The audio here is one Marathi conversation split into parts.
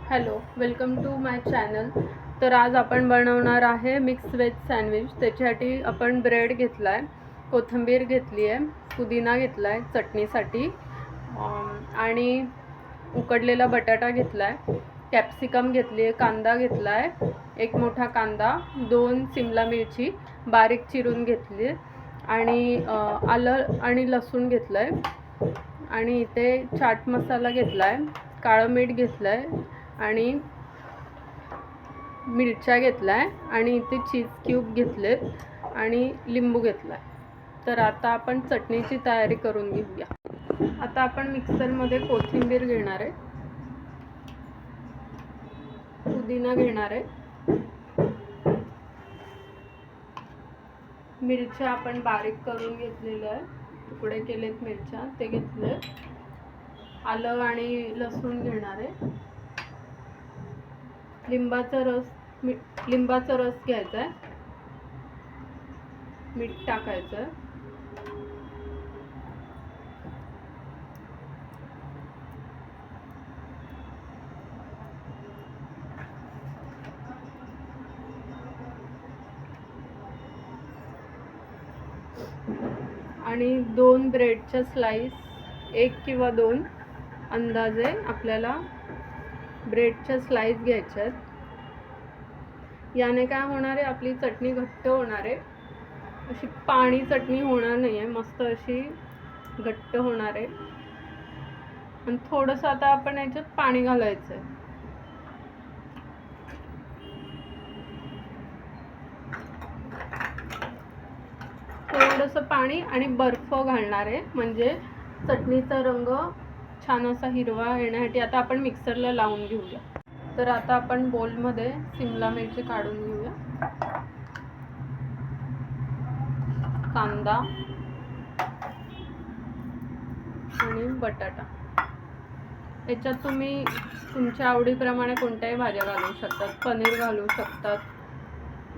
Hello, welcome to my channel. तर आज आपण बनवणार आहे मिक्स व्हेज सँडविच. त्याच्यासाठी आपण ब्रेड घेतला आहे, कोथिंबीर घेतली आहे, पुदिना घेतला आहे चटणीसाठी, आणि उकडलेला बटाटा घेतला आहे, कॅप्सिकम घेतली आहे, कांदा घेतला आहे, एक मोठा कांदा, 2 सिमला मिरची बारीक चिरून घेतली, आणि आलं आणि लसूण घेतलं आहे, आणि इथे चाट मसाला घेतला आहे, काळं मीठ घेतलं आहे, आणि मिरच्या घेतलाय, आणि इथे चीज क्यूब घेतलेत, आणि लिंबू घेतलाय. तर आता आपण चटणीची तयारी करून घेऊया. आता आपण मिक्सरमध्ये कोथिंबीर घेणार आहे, पुदिना घेणार आहे, मिरच्या आपण बारीक करून घेतलेल्या आहे, तुकडे केलेत मिरच्या ते घेतले, आलं आणि लसूण घेणार आहे, लिंबाचा रस घ्यायचा आहे, मीठ टाकायचं आहे, आणि 2 ब्रेडच्या स्लाइस, 1 किंवा 2 अंदाजे आपल्याला ब्रेडच्या स्लाइस घ्यायच्या आहेत. याने काय होणार आहे, आपली चटणी घट्ट होणार आहे, अशी पाणी चटणी होणार नाही आहे, मस्त अशी घट्ट होणार आहे. आणि थोडंसं आता आपण याच्यात पाणी घालायचं आहे, थोडंसं पाणी आणि बर्फ घालणार आहे, म्हणजे चटणीचा रंग छान असा हिरवा येण्यासाठी. आता आपण मिक्सरला लावून घेऊया. तर आता आपण बोलमध्ये सिमला मिरची काढून घेऊया, कांदा आणि बटाटा. याच्यात तुम्ही तुमच्या आवडीप्रमाणे कोणत्याही भाज्या घालू शकतात. पनीर घालू शकतात,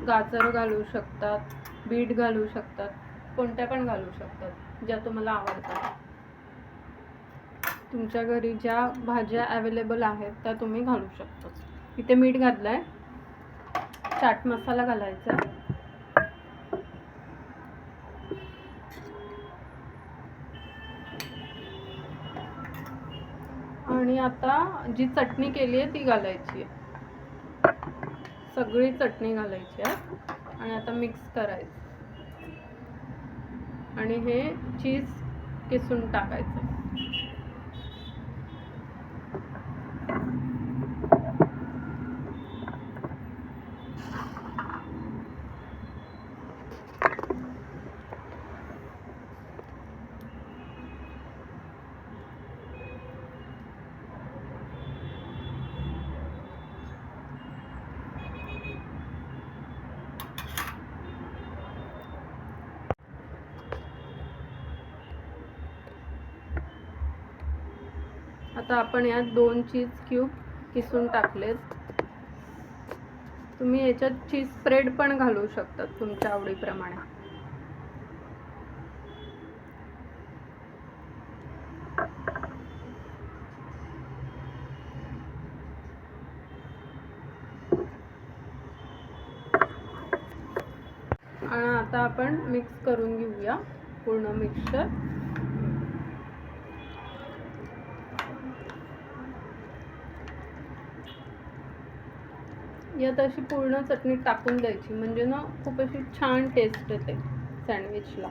गाजर घालू शकतात, बीट घालू शकतात, कोणत्या पण घालू शकतात ज्या तुम्हाला आवडतात. तुमच्या घरी ज्या भाज्या अवेलेबल आहेत त्या तुम्ही घालू शकता. इथे मीठ घातलं आहे, चाट मसाला घालायचा आहे, आणि आता जी चटणी केली आहे ती घालायची आहे, सगळी चटणी घालायची आहे, आणि आता मिक्स करायचं, आणि हे चीज किसून टाकायचं. आता आपण यात 2 चीज क्यूब किसून टाकलेत. तुम्ही याच्यात चीज स्प्रेड पण घालू शकतात तुमच्या आवडीप्रमाणे. आणि आता आपण मिक्स करून घेऊया पूर्ण मिक्सचर. यात अशी पूर्ण चटणी टाकून द्यायची, म्हणजे ना खूप अशी छान टेस्ट येते सँडविचला.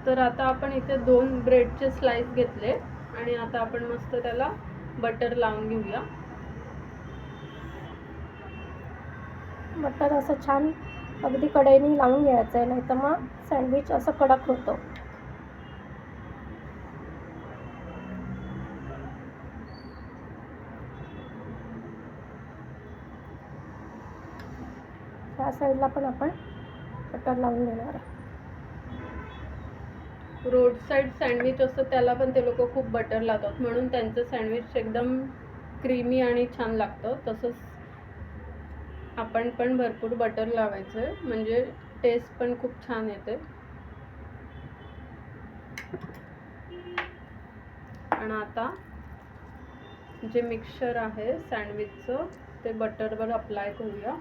तर आता आपण इथे 2 ब्रेडचे स्लाइस घेतले, आणि आता आपण मस्त त्याला बटर लावून घेऊया. बटर असं छान अगदी कढईने लावून घ्यायचं आहे, नाही तर मग सँडविच असं कडक होतं. ह्या साईडला पण आपण बटर लावून देणार आहे. रोड साईड सँडविच असतं त्याला पण ते लोक खूप बटर लावतात, म्हणून त्यांचं सँडविच एकदम क्रीमी आणि छान लागतं. तसंच आपण पण भरपूर बटर लावायचं आहे, म्हणजे टेस्ट पण खूप छान येते. आणि आता जे मिक्सचर आहे सँडविचचं ते बटरवर अप्लाय करूया.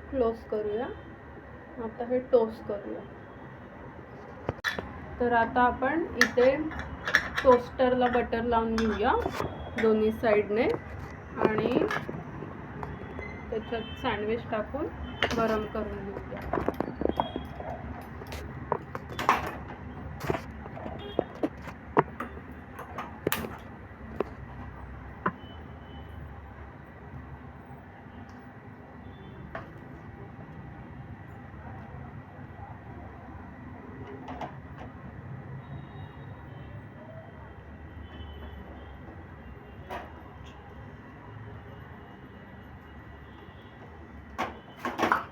क्लोज करूया. आता हे टोस्ट करूया. तर आता आपण इथे टोस्टरला बटर लावून घेऊया दोन्ही साईडने आणि त्याच्यात सँडविच टाकून गरम करून घेऊया.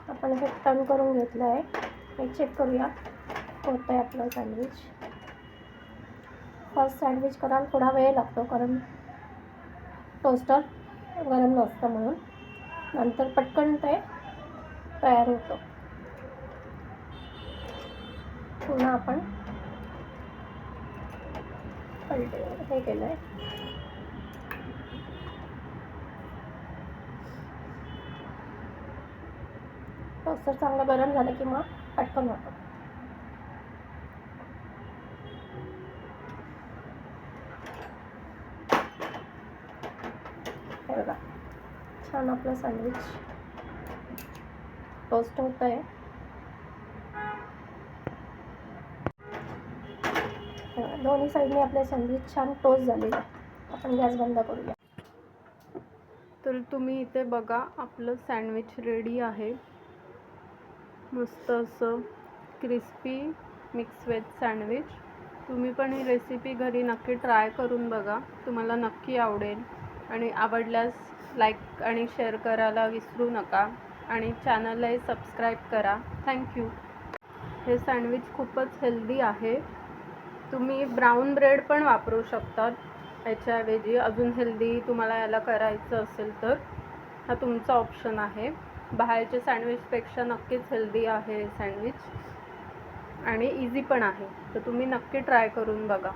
आपण हे टर्न करून घेतलं आहे. हे चेक करूया होतं आहे आपलं सँडविच. फर्स्ट सँडविच करायला थोडा वेळ लागतो कारण टोस्टर गरम नसतं म्हणून. नंतर पटकन ते तयार होतं. पुन्हा आपण हे केलं आहे. टोस्टर चांगलं गरम झालं की मग पटकन होतं. हे बघा छान आपलं सँडविच टोस्ट होतं आहे. दोन्ही साईडने आपले सँडविच छान टोस्ट झालेले आहे. आपण गॅस बंद करूया. तर तुम्ही इथे बघा आपलं सँडविच रेडी आहे. मस्त असं क्रिस्पी मिक्स व्हेज सँडविच. तुम्ही पण ही रेसिपी घरी नक्की ट्राय करून बघा. तुम्हाला नक्की आवडेल आणि आवडल्यास लाईक आणि शेअर करायला विसरू नका आणि चॅनललाही सबस्क्राईब करा. थँक्यू. हे सँडविच खूपच हेल्दी आहे. तुम्ही ब्राऊन ब्रेड पण वापरू शकतात याच्याऐवजी. अजून हेल्दी तुम्हाला याला करायचं असेल तर हा तुमचा ऑप्शन आहे. बाहेरच्या सँडविचपेक्षा नक्कीच हेल्दी आहे सँडविच आणि इझी पण आहे. तर तुम्ही नक्की ट्राय करून बघा.